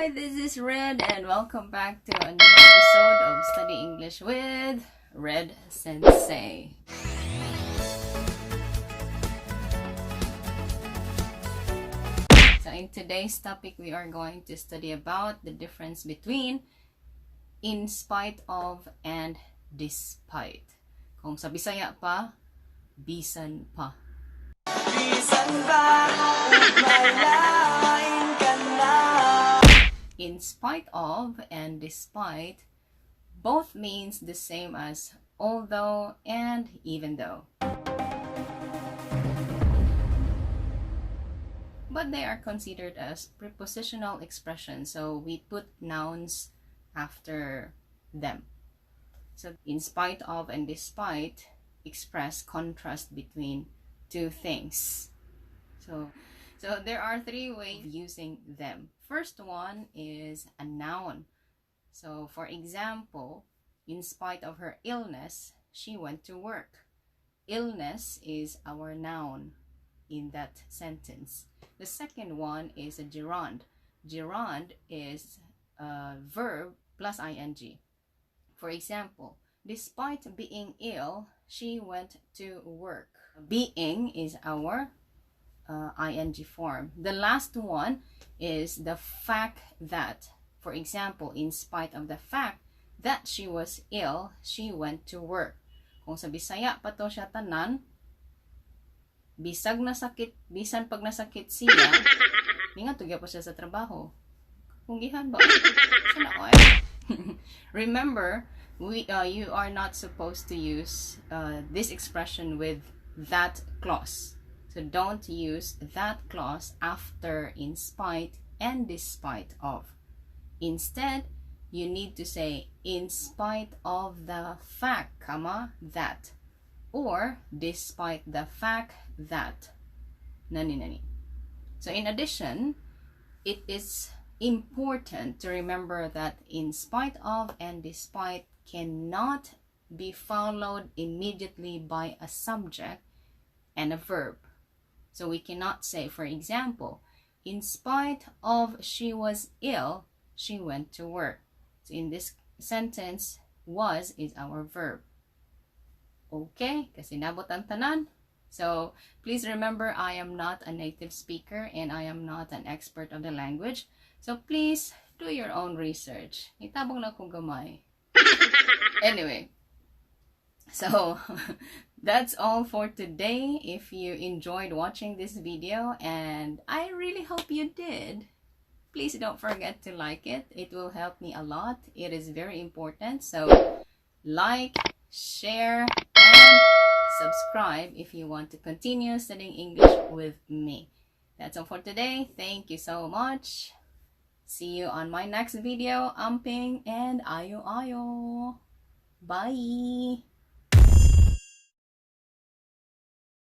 Hi, this is Red and welcome back to a new episode of Study English with Red Sensei. So in today's topic, we are going to study about the difference between in spite of and despite. Kung sa Bisaya pa, bisan pa. Bisan pa, malain ka na. In spite of and despite both means the same as although and even though. But they are considered as prepositional expressions, so we put nouns after them. So in spite of and despite express contrast between two things. So there are three ways of using them. First one is a noun. So for example, in spite of her illness, she went to work. Illness is our noun in that sentence. The second one is a gerund. Gerund is a verb plus ing. For example, despite being ill, she went to work. Being is our ing form. The last one is the fact that. For example, in spite of the fact that she was ill, she went to work. Kung sa Bisaya pa to siya tanan, bisan pag nasakit siya, nga tugya pa siya sa trabaho. Kung gihan ba? Sana oy. Remember, you are not supposed to use this expression with that clause. So don't use that clause after in spite and despite of. Instead, you need to say in spite of the fact, that, or despite the fact that, nani. So in addition, it is important to remember that in spite of and despite cannot be followed immediately by a subject and a verb. So we cannot say, for example, in spite of she was ill, she went to work. So in this sentence, was is our verb. Okay, kasi nabot ang tanan. So please remember, I am not a native speaker and I am not an expert of the language. So please do your own research. Itabang lang kung gamay. Anyway, so that's all for today. If you enjoyed watching this video, and I really hope you did, please don't forget to like it. It will help me a lot. It is very important. So like, share, and subscribe if you want to continue studying English with me. That's all for today. Thank you so much. See you on my next video. Amping and ayo. Bye.